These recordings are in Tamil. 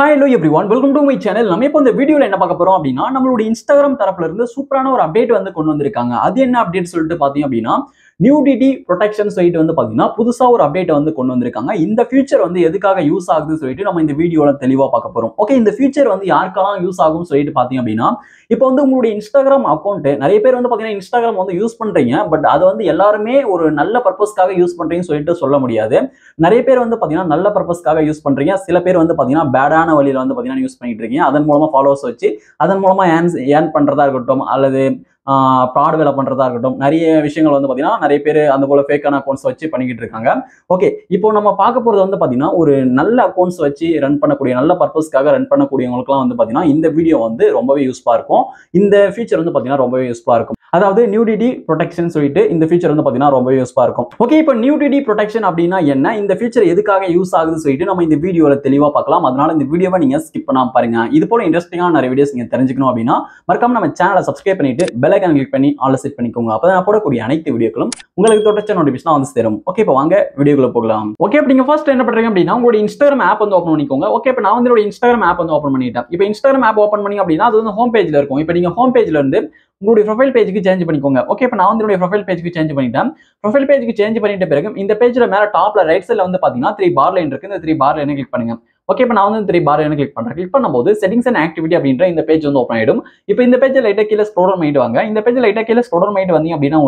Hi, hello everyone. Welcome to my channel. நம்ம இப்போ இந்த வீடியோல என்ன பார்க்க போறோம் அப்படின்னா நம்மளுடைய Instagram தரப்புல இருந்து சூப்பரான ஒரு அப்டேட் வந்து கொண்டு வந்திருக்காங்க. அது என்ன அப்டேட் சொல்லிட்டு பாத்தீங்க அப்படின்னா நியூடிட்டி ப்ரொடெக்ஷன் சைட் வந்து பாத்தீங்கன்னா புதுசா ஒரு அப்டேட் வந்து கொண்டு வந்திருக்காங்க. இந்த ஃபியூச்சர் வந்து எதுக்காக யூஸ் ஆகுதுன்னு சொல்லிட்டு நம்ம இந்த வீடியோல தெளிவா பார்க்க போறோம். ஓகே, இந்த ஃபியூச்சர் வந்து யாருக்கெல்லாம் யூஸ் ஆகும்னு சொல்லிட்டு பாத்தீங்க அப்படின்னா இப்போ வந்து உங்களுடைய Instagram அக்கௌண்ட் நிறைய பேர் வந்து பாத்தீங்கன்னா Instagram வந்து யூஸ் பண்றீங்க. பட் அது வந்து எல்லாருமே ஒரு நல்ல பர்பஸ்க்காக யூஸ் பண்றீங்கன்னு சொல்லிட்டு சொல்ல முடியாது. நிறைய பேர் வந்து பாத்தீங்கன்னா நல்ல பர்பஸ்க்காக யூஸ் பண்றீங்க. சில பேர் வந்து பாத்தீங்கன்னா பேடான வழியில வந்து பாத்தீங்கன்னா யூஸ் பண்ணிட்டு இருக்கீங்க. அதன் மூலமா ஃபாலோவர்ஸ் வச்சு அதன் மூலமா ஏர்ன் பண்றதா இருக்கட்டும் அல்லது ஃப்ராட் வேலை பண்றதா இருக்கட்டும், நிறைய விஷயங்கள் வந்து பாத்தீங்கன்னா நிறைய பேர் அந்த போல ஃபேக்கான அக்கௌண்ட்ஸ் வச்சு பண்ணிக்கிட்டு இருக்காங்க. ஓகே, இப்போ நம்ம பார்க்க போறது வந்து பாத்தீங்கன்னா ஒரு நல்ல அக்கௌண்ட்ஸ் வச்சு ரன் பண்ணக்கூடிய நல்ல பர்பஸ்க்காக ரன் பண்ணக்கூடியவங்களுக்குலாம் வந்து பாத்தீங்கன்னா இந்த வீடியோ வந்து ரொம்பவே யூஸ்ஃபுல்லா இருக்கும். இந்த ஃபீச்சர் வந்து பாத்தீங்கன்னா ரொம்பவே யூஸ்ஃபுல்லா இருக்கும். அதாவது நியூடிட்டி ப்ரொடெக்ஷன் சொல்லிட்டு இந்த ஃபீச்சர் வந்து பாத்தீங்கன்னா ரொம்பவே யூஸ்ஃபுல்லா இருக்கும். ஓகே, இப்போ நியூடிட்டி ப்ரொடெக்ஷன் அப்படின்னா என்ன, இந்த ஃபீச்சர் எதுக்காக யூஸ் ஆகுதுன்னு சொல்லிட்டு நம்ம இந்த வீடியோல தெளிவா பார்க்கலாம். அதனால இந்த வீடியோவை நீங்க ஸ்கிப் பண்ணாம பாருங்க. இது போல இன்ட்ரெஸ்டிங்கான நிறைய வீடியோஸ் நீங்க தெரிஞ்சுக்கணும் அப்படின்னா மறக்காம நம்ம சேனலை சப்ஸ்கிரைப் பண்ணிட்டு பெல் ஐகான் கிளிக் பண்ணி ஆல் செட் பண்ணிக்கோங்க. அப்பதான் நான் போடக்கூடிய அனைத்து வீடியோக்களும் உங்களுக்கு தொடர்ச்சியான நோட்டிஃபிகேஷன் வந்து சேரும். ஓகே, இப்போ வாங்க வீடியோக்குள்ள போகலாம். ஓகே, இப்போ நீங்க ஃபர்ஸ்ட் என்ன பண்றீங்க அப்படின்னா உங்களுடைய Instagram ஆப் வந்து ஓபன் பண்ணிக்கோங்க. ஓகே, இப்போ நான் வந்து என்னோட Instagram ஆப் வந்து ஓபன் பண்ணிட்டேன். இப்போ Instagram ஆப் ஓபன் பண்ணி அப்படின்னா அது வந்து ஹோம் பேஜ்ல இருக்கும். இப்போ நீங்க ஹோம் பேஜ்ல இருந்து உங்களுடைய ப்ரொஃபைல் பேஜுக்கு சேஞ்ச் பண்ணிக்கோங்க. ஓகே, இப்போ நான் வந்து என்னுடைய ப்ரொஃபைல் பேஜுக்கு சேஞ்ச் பண்ணிட்டேன். ப்ரொஃபைல் பேஜுக்கு சேஞ்ச் பண்ணிட்ட பிறகு இந்த பேஜ்ல மேல டாப்ல ரைட் சைடுல வந்து பாத்தீங்கன்னா 3 பார் லைன் இருக்கு. இந்த 3 பார் லைனை கிளிக் பண்ணுங்க. ஓகே, இப்போ நான் வந்து 3 பார் லைனை கிளிக் பண்றேன். கிளிக் பண்ணும்போது செட்டிங்ஸ் அண்ட் ஆக்டிவிட்டி அப்படின்ற இந்த பேஜ் வந்து ஓப்பன் ஆயிடும். இப்போ இந்த பேஜ் லைட்டா கீழே ஸ்க்ரோல் பண்ணிட்டு வாங்க. இந்த பேஜ் லைட்டா கீழே ஸ்க்ரோல் பண்ணிட்டு வந்தீங்க அப்படின்னா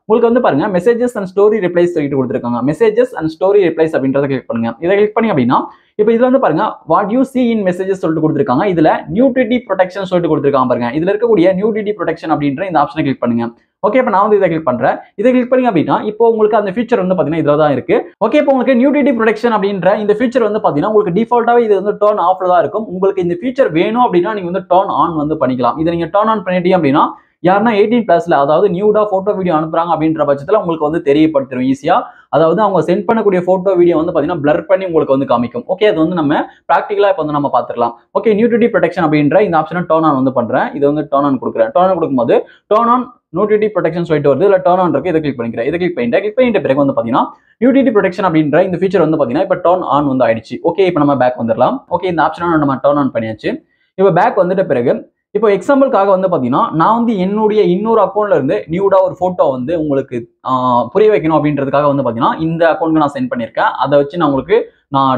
உங்களுக்கு வந்து பாருங்க மெசேஜஸ் அண்ட் ஸ்டோரி ரிப்ளைஸ் சொல்லிட்டு கொடுத்துருக்காங்க. மெசேஜஸ் அண்ட் ஸ்டோரி ரிப்ளைஸ் அப்படின்றத கிளிக் பண்ணுங்க. இதை கிளிக் பண்ணி அப்படின்னா இப்போ இதுல வந்து பாருங்க what you see in messages சொல்லிட்டு கொடுத்துருக்காங்க. இதுல நியூடிட்டி ப்ரொடெக்ஷன் சொல்லிட்டு கொடுத்துருக்காங்க பாருங்க. இதுல இருக்கக்கூடிய நியூடிட்டி ப்ரொடெக்ஷன் அப்படின்ற இந்த ஆப்ஷனை கிளிக் பண்ணுங்க. ஓகே, இப்போ நான் வந்து இதை கிளிக் பண்றேன். இதை கிளிக் பண்ணி அப்படின்னா இப்போ உங்களுக்கு அந்த ஃபீச்சர் வந்து பாத்தீங்கன்னா இதுல தான் இருக்கு. ஓகே, இப்போ உங்களுக்கு நியூடிட்டி ப்ரொடெக்ஷன் அப்படின்ற இந்த ஃபீச்சர் வந்து பாத்தீங்கன்னா உங்களுக்கு டிஃபால்ட்டாவே இது வந்து டர்ன் ஆஃப்ல தான் இருக்கும். உங்களுக்கு இந்த ஃபீச்சர் வேணும் அப்படின்னா நீங்க வந்து டர்ன் ஆன் வந்து பண்ணிக்கலாம். இதை நீங்க டர்ன் ஆன் பண்ணிட்டீங்க அப்படின்னா யாருன்னா 18+ அதாவது நியூடா போட்டோ வீடியோ அனுப்புறாங்க அப்படின்ற பட்சத்துல உங்களுக்கு வந்து தெரியப்படுத்திடும் ஈஸியா. அதாவது அவங்க சென்ட் பண்ணக்கூடிய போட்டோ வீடியோ வந்து பாத்தீங்கன்னா பிளர் பண்ணி உங்களுக்கு வந்து காமிக்கும். ஓகே, அது வந்து நம்ம பிராக்டிகலா இப்போ வந்து நம்ம பாத்துக்கலாம். ஓகே, நியூடிட்டி ப்ரொடெக்ஷன் அப்படின்ற இந்த ஆப்ஷனை டர்ன் ஆன் வந்து பண்றேன். இது வந்து டர்ன் ஆன் கொடுக்குறேன். டர்ன் ஆன் கொடுக்கும்போது டர்ன் ஆன் நியூடிட்டி ப்ரொடெக்ஷன் சொல்லிட்டு வருது. இல்ல டர்ன் ஆன் இருக்கு. இதை கிளிக் பண்ணிக்கிறேன். இதை கிளிக் பண்ணிட்டு பிறகு வந்து பாத்தீங்கன்னா நியூடிட்டி ப்ரொடெக்ஷன் அப்படின்ற இந்த ஃபீச்சர் வந்து பாத்தீங்கன்னா இப்போ டர்ன் ஆன் வந்து ஆயிடுச்சு. ஓகே, இப்போ நம்ம பேக் வந்துடலாம். ஓகே, இந்த ஆப்ஷனை நம்ம டர்ன் ஆன் பண்ணியாச்சு. இப்போ பேக் வந்துட்ட பிறகு இப்போ எக்ஸாம்பிளுக்காக வந்து பாத்தீங்கன்னா நான் வந்து என்னுடைய இன்னொரு அக்கௌண்ட்ல இருந்து நியூடா ஒரு போட்டோ வந்து உங்களுக்கு புரிய வைக்கணும் அப்படின்றதுக்காக வந்து பாத்தீங்கன்னா இந்த அக்கௌண்ட்க்கு நான் சென்ட் பண்ணிருக்கேன். அதை வச்சு நான் உங்களுக்கு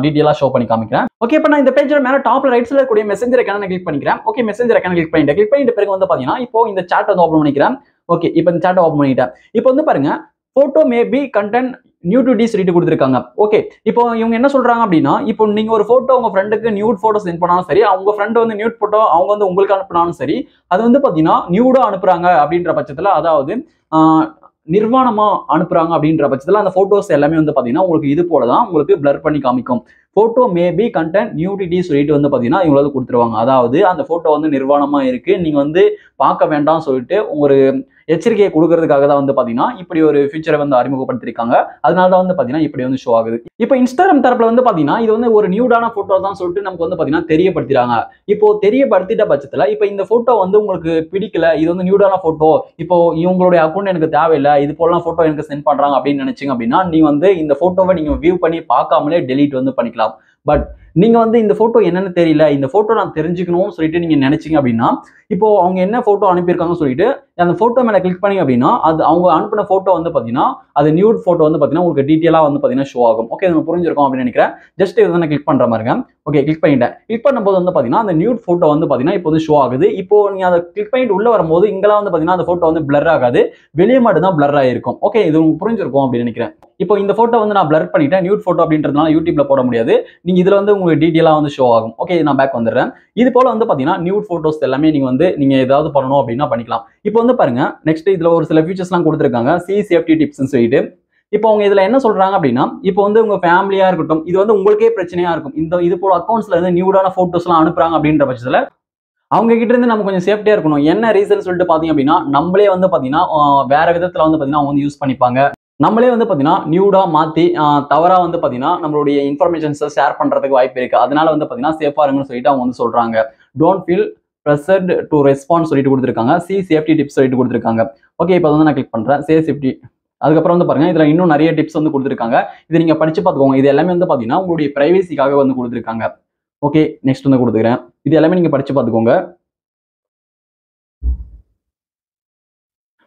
டீடைலா ஷோ பண்ணி காமிக்கிறேன். ஓகே, இப்போ நான் இந்த பேஜ்ல மேல டாப்ல ரைட் சைடுல இருக்கக்கூடிய மெசேஞ்சர் ஐகானை கிளிக் பண்ணிக்கிறேன். ஓகே, மெசேஞ்சர் ஐகானை கிளிக் பண்ணிட்ட பிறகு வந்து பாத்தீங்கன்னா இப்போ இந்த சாட் வந்து ஓபன் பண்ணிக்கிறேன். ஓகே, இப்போ இந்த சாட் ஓபன் பண்ணிட்டேன். இப்போ வந்து பாருங்க போட்டோ மேபி கண்டென்ட் நியூடிட்டி சொல்லிட்டு கொடுத்துருக்காங்க. ஓகே, இப்போ இவங்க என்ன சொல்றாங்க அப்படின்னா இப்போ நீங்க ஒரு போட்டோ உங்க ஃப்ரெண்டுக்கு நியூட் போட்டோ சென்ட் பண்ணாலும் சரி, அவங்க ஃப்ரெண்ட் வந்து நியூட் போட்டோ அவங்க வந்து உங்களுக்கு அனுப்பினாலும் சரி, அது வந்து பாத்தீங்கன்னா நியூடா அனுப்புறாங்க அப்படின்ற பட்சத்துல அதாவது நிர்வாணமா அனுப்புறாங்க அப்படின்ற பட்சத்துல அந்த போட்டோஸ் எல்லாமே வந்து பாத்தீங்கன்னா உங்களுக்கு இது போலதான் உங்களுக்கு பிளர் பண்ணி காமிக்கும். போட்டோ மேபி கண்டென்ட் நியூடிட்டி சொல்லிட்டு வந்து பாத்தீங்கன்னா இவங்க வந்து கொடுத்துருவாங்க. அதாவது அந்த போட்டோ வந்து நிர்வாணமா இருக்கு, நீங்க வந்து பார்க்க வேண்டாம் சொல்லிட்டு ஒரு எச்சரிக்கையை கொடுக்கறதுக்காக தான் வந்து பாத்தீங்கன்னா இப்படி ஒரு ஃபீச்சரை வந்து அறிமுகப்படுத்திருக்காங்க. அதனால தான் வந்து பாத்தீங்கன்னா இப்படி வந்து ஷோ ஆகுது. இப்போ Instagram தரப்புல வந்து பாத்தீங்கன்னா இது வந்து ஒரு நியூடான போட்டோ தான் சொல்லிட்டு நமக்கு வந்து பாத்தீங்கன்னா தெரியப்படுத்துறாங்க. இப்போ தெரியப்படுத்திட்ட பட்சத்துல இப்போ இந்த போட்டோ வந்து உங்களுக்கு பிடிக்கல, இது வந்து நியூடான போட்டோ, இப்போ இவங்களுடைய அக்கௌண்ட் எனக்கு தேவையில்லை, இது போலாம் போட்டோ எனக்கு சென்ட் பண்றாங்க அப்படின்னு நினைச்சீங்க அப்படின்னா நீங்க வந்து இந்த போட்டோவை நீங்க வியூ பண்ணி பார்க்காமலே டெலீட் வந்து பண்ணிக்கலாம். பட் நீங்க வந்து இந்த போட்டோ என்னன்னு தெரியல, இந்த போட்டோ நான் தெரிஞ்சுக்கணும்னு சொல்லிட்டு நீங்க நினைச்சீங்க அப்படின்னா இப்போ அவங்க என்ன போட்டோ அனுப்பியிருக்காங்கன்னு சொல்லிட்டு அந்த போட்டோ மேல கிளிக் பண்ணி அப்படின்னா அது அவங்க அனுப்பின போட்டோ வந்து பாத்தீங்கன்னா அது நியூட் போட்டோ வந்து பாத்தீங்கன்னா உங்களுக்கு டீடைலா வந்து பாத்தீங்கன்னா ஷோ ஆகும். ஓகே, இது புரிஞ்சிருக்கும் அப்படின்னு நினைக்கிறேன். ஜஸ்ட் இதை நான் கிளிக் பண்ற மாதிரிங்க. ஓகே, கிளிக் பண்ணிட்டேன். கிளிக் பண்ணும்போது வந்து பாத்தீங்கன்னா அந்த நியூட் போட்டோ வந்து பாத்தீங்கன்னா இப்போ வந்து ஷோ ஆகுது. இப்போ நீங்க அதை கிளிக் பண்ணிட்டு உள்ள வரும்போது இங்கெல்லாம் வந்து பாத்தீங்கன்னா அந்த போட்டோ வந்து பிளர் ஆகாது, வெளியே மட்டும் தான் பிளர் ஆயிருக்கும். ஓகே, இது உங்களுக்கு புரிஞ்சிருக்கும் அப்படின்னு நினைக்கிறேன். இப்போ இந்த போட்டோ வந்து நான் பிளர் பண்ணிட்டேன். நியூட் போட்டோ அப்படின்றதுனால யூடியூப்ல போட முடியாது, நீங்க இதுல வந்து உங்களுக்கு டீடைலா வந்து ஷோ ஆகும். ஓகே, நான் பேக் வந்துடுறேன். இது போல வந்து பாத்தீங்கன்னா நியூட் போட்டோஸ் எல்லாமே நீங்க ஏதாவது பண்ணணும் அப்படின்னா பண்ணிக்கலாம். இப்போ வந்து பாருங்க நெக்ஸ்ட் இதுல ஒரு சில ஃபீச்சர்ஸ்லாம் கொடுத்துருக்காங்க. சேஃப்டி டிப்ஸ்னு சொல்லிட்டு இப்போ அவங்க இதுல என்ன சொல்றாங்க அப்படின்னா இப்போ வந்து உங்க ஃபேமிலியா இருக்கட்டும், இது வந்து உங்களுக்கே பிரச்சனையா இருக்கும். இது போல அக்கௌண்ட்ஸ்ல இருந்து நியூடான போட்டோஸ் எல்லாம் அனுப்புறாங்க அப்படின்ற பட்சத்துல அவங்க கிட்ட இருந்து நம்ம கொஞ்சம் சேஃப்டியா இருக்கணும். என்ன ரீசன் சொல்லிட்டு பாத்தீங்க அப்படின்னா நம்மளே வந்து பாத்தீங்கன்னா வேற விதத்துல வந்து பாத்தீங்கன்னா அவங்க வந்து யூஸ் பண்ணிப்பாங்க. நம்மளே வந்து பாத்தீங்கன்னா நியூடா மாத்தி தவறா வந்து பாத்தீங்கன்னா நம்மளுடைய இன்ஃபர்மேஷன்ஸை ஷேர் பண்றதுக்கு வாய்ப்பு இருக்கு. அதனால வந்து பாத்தீங்கன்னா சேஃபா இருங்கன்னு சொல்லிட்டு அவங்க வந்து சொல்றாங்க. Don't feel pressured to respond சொல்லிட்டு கொடுத்துருக்காங்க. சேஃப்டி டிப்ஸ் சொல்லிட்டு கொடுத்துருக்காங்க. ஓகே, இப்போ வந்து நான் கிளிக் பண்றேன் சேஃப்டி. அதுக்கப்புறம் வந்து பாருங்க இதுல இன்னும் நிறைய டிப்ஸ் வந்து கொடுத்துருக்காங்க. இது நீங்க படிச்சு பார்த்துக்கோங்க. இது எல்லாமே வந்து பாத்தீங்கன்னா உங்களுடைய பிரைவசிக்காக வந்து கொடுத்துருக்காங்க. ஓகே, நெக்ஸ்ட் வந்து கொடுத்துக்கிறேன். இது எல்லாமே நீங்க படிச்சு பார்த்துக்கோங்க.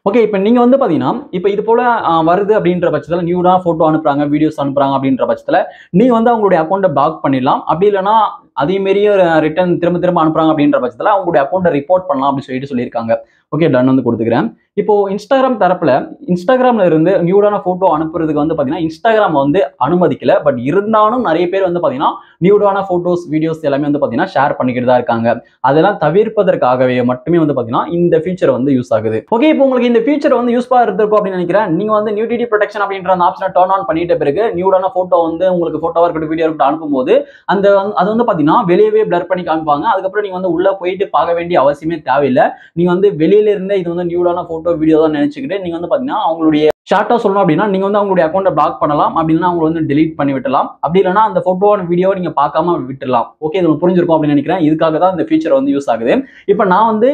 ஓகே, இப்போ நீங்க வந்து பாத்தீங்கன்னா இப்போ இது போல வருது அப்படின்ற பட்சத்தில் நியூடா போட்டோ அனுப்புறாங்க, வீடியோஸ் அனுப்புறாங்க அப்படின்ற பட்சத்தில் நீங்க வந்து அவங்களுடைய அக்கௌண்ட்டை பிளாக் பண்ணிடலாம். அப்படி இல்லைன்னா அதே மாரியே ரிட்டர்ன் திரும்ப திரும்ப அனுப்புறாங்க அப்படின்ற பட்சத்தில் அவங்களுடைய அக்கௌண்ட்டை ரிப்போர்ட் பண்ணலாம் அப்படின்னு சொல்லியிருக்காங்க. ஓகே, டன் வந்து கொடுத்துக்கிறேன். இப்போ இன்ஸ்டாகிராம் தரப்புல இன்ஸ்டாகிராம்ல இருந்து நியூடான போட்டோ அனுப்புறதுக்கு வந்து பாத்தீங்கன்னா இன்ஸ்டாகிராம் வந்து அனுமதிக்கல. பட் இருந்தாலும் நிறைய பேர் வந்து பாத்தீங்கன்னா நியூடான போட்டோஸ், வீடியோஸ் எல்லாமே வந்து பாத்தீங்கன்னா ஷேர் பண்ணிக்கிட்டு தான் இருக்காங்க. அதெல்லாம் தவிர்ப்பதற்காகவே மட்டுமே வந்து பாத்தீங்கன்னா இந்த ஃபீச்சர் வந்து யூஸ் ஆகுது. ஓகே, இப்போ உங்களுக்கு இந்த ஃபீச்சர் வந்து யூஸ்ஃபுல்லா இருந்திருக்கும் அப்படின்னு நினைக்கிறேன். நீங்க வந்து நியூடிட்டி ப்ரொடெக்ஷன் அப்படின்ற அந்த ஆப்ஷனை டர்ன் ஆன் பண்ணிட்ட பிறகு நியூடான போட்டோ வந்து உங்களுக்கு போட்டோவா இருக்கட்டும், வீடியோ இருக்கட்டும் அனுப்பும்போது அது வந்து பாத்தீங்கன்னா வெளியவே பிளர் பண்ணி காமிப்பாங்க. அதுக்கப்புறம் நீங்க வந்து உள்ள போயிட்டு பார்க்க வேண்டிய அவசியமே தேவையில்லை. நீங்க வந்து வெளியில இருந்தே இது வந்து நியூடான போட்டோ, வீடியோ தான் நினைச்சுக்கிட்டு நீங்க வந்து பாத்தீங்கன்னா அவங்களுடைய ஷார்ட்டா சொல்லணும் அப்படின்னா நீங்க வந்து அவங்களுடைய அக்கௌண்ட்டை பிளாக் பண்ணலாம். அப்படின்னா அவங்க வந்து டெலீட் பண்ணி விட்டலாம். அப்படி இல்லைன்னா அந்த போட்டோ வீடியோ நீங்க பார்க்காம விட்டுலாம். ஓகே, இது புரிஞ்சிருக்கும் அப்படின்னு நினைக்கிறேன். இதுக்காக தான் இந்த ஃபீச்சர் வந்து யூஸ் ஆகுது. இப்போ நான் வந்து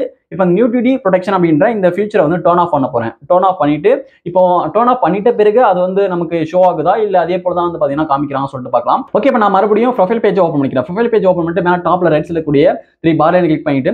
நியூடிட்டி ப்ரொடெக்ஷன் அப்படின்ற இந்த ஃபீச்சரை வந்து டர்ன் ஆஃப் பண்ண போறேன். டர்ன் ஆஃப் பண்ணிட்டு இப்போ டர்ன் ஆஃப் பண்ணிட்ட பிறகு அது வந்து நமக்கு ஷோ ஆகுதா இல்ல அதே போல தான் வந்து பாத்தீங்கன்னா காமிக்கிறாங்க சொல்லிட்டு பார்க்கலாம். ஓகே, இப்போ நான் மறுபடியும் ப்ரொஃபைல் பேஜ் ஓப்பன் பண்ணிக்கிறேன். ப்ரொஃபைல் பேஜ் ஓப்பன் பண்ணிட்டு மேல டாப்ல ரைட் சைடுல கூடிய 3 பார் கிளிக் பண்ணிட்டு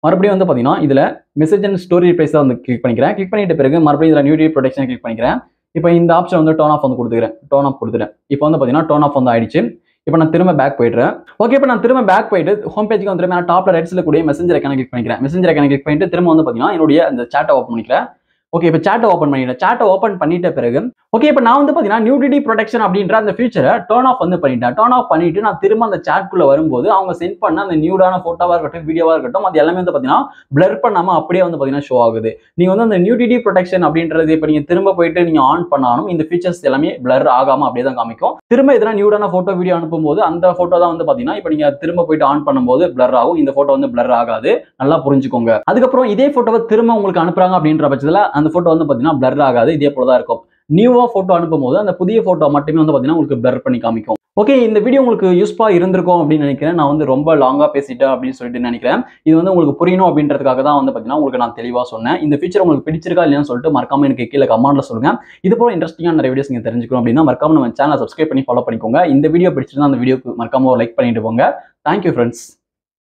மறுபடியும் வந்து பாத்தீங்கன்னா இதுல மெசேஜ் அண்ட் ஸ்டோரி ரிப்ளைஸ் வந்து கிளிக் பண்ணிக்கிறேன். கிளிக் பண்ணிட்ட பிறகு மறுபடியும் இதுல நியூடிட்டி ப்ரொடெக்ஷன் கிளிக் பண்ணிக்கிறேன். இப்போ இந்த ஆப்ஷன் வந்து டர்ன் ஆஃப் வந்து கொடுத்துக்கிறேன். டர்ன் ஆஃப் கொடுத்துறேன். இப்போ வந்து பாத்தீங்கன்னா டர்ன் ஆஃப் வந்து ஆயிடுச்சு. இப்போ நான் திரும்ப பேக் போயிடுறேன். ஓகே, இப்போ நான் திரும்ப பேக் போயிட்டு ஹோம் பேஜுக்கு வந்து நான் டாப்ல ரைட் சைடுல கூடிய மெசேஞ்சர் ஐகானை கிளிக் பண்ணிக்கிறேன். மெசேஞ்சர் ஐகானை கிளிக் பண்ணிட்டு திரும்ப வந்து பாத்தீங்கன்னா என்னுடைய அந்த சாட்டை ஓப்பன் பண்ணிக்கிறேன். ஓகே, இப்போ சாட்டை ஓப்பன் பண்ணிட்டேன். சாட்டை ஓப்பன் பண்ணிட்ட பிறகு ஓகே, இப்போ நான் வந்து பாத்தீங்கன்னா நியூடிட்டி ப்ரொடெக்ஷன் அப்படின்ற அந்த ஃபீச்சரை டர்ன் ஆஃப் வந்து பண்ணிட்டேன். டர்ன் ஆஃப் பண்ணிட்டு நான் திரும்ப அந்த சாட்குள்ள வரும்போது அவங்க சென்ட் பண்ண அந்த நியூடான போட்டோவா இருக்கட்டும், வீடியோவா இருக்கட்டும், அது எல்லாமே வந்து பாத்தீங்கன்னா பிளர் பண்ணாம அப்படியே வந்து பாத்தீங்கன்னா ஷோ ஆகுது. நீங்க வந்து அந்த நியூடிட்டி ப்ரொடெக்ஷன் அப்படின்றது இப்போ நீங்க திரும்ப போயிட்டு நீங்க ஆன் பண்ணாலும் இந்த ஃபீச்சர்ஸ் எல்லாமே பிளர் ஆகாம அப்படியே தான் காமிக்கும். திரும்ப எதனா நியூடான போட்டோ, வீடியோ அனுப்பும்போது அந்த போட்டோ தான் வந்து பாத்தீங்கன்னா இப்போ நீங்க திரும்ப போயிட்டு ஆன் பண்ணும்போது பிளர் ஆகும். இந்த போட்டோ வந்து பிளர் ஆகாது. நல்லா புரிஞ்சுக்கோங்க. அதுக்கப்புறம் இதே போட்டோவை திரும்ப உங்களுக்கு அனுப்புறாங்க அப்படின்ற பட்சத்துல அந்த போட்டோ வந்து பாத்தீங்கன்னா பிளர் ஆகாது. இதே போல தான் இருக்கும். நியூவா போட்டோ அனுப்பும்போது அந்த புதிய போட்டோ மட்டுமே வந்து பாத்தீங்கன்னா உங்களுக்கு பிளர் பண்ணி காமிக்கும். ஓகே, இந்த வீடியோ உங்களுக்கு யூஸ்ஃபுல்லா இருந்திருக்கும் அப்படின்னு நினைக்கிறேன். நான் வந்து ரொம்ப லாங்கா பேசிட்டேன் அப்படின்னு சொல்லிட்டு நினைக்கிறேன். இது வந்து உங்களுக்கு புரியணும் அப்படின்றதுக்காக தான் வந்து பாத்தீங்கன்னா உங்களுக்கு நான் தெளிவா சொன்னேன். இந்த ஃபீச்சர் உங்களுக்கு பிடிச்சிருக்கா இல்லையான்னு சொல்லிட்டு மறக்காம எனக்கு கீழே கமெண்ட்ல சொல்லுங்க. இது போல இன்ட்ரெஸ்டிங்கான நிறைய வீடியோஸ் நீங்க தெரிஞ்சுக்கணும் அப்படின்னா மறக்காம நம்ம சேனலை சப்ஸ்கிரைப் பண்ணி ஃபாலோ பண்ணிக்கோங்க. இந்த வீடியோ பிடிச்சிருந்தா அந்த வீடியோக்கு மறக்காம ஒரு லைக் பண்ணிட்டு போங்க. Thank you friends.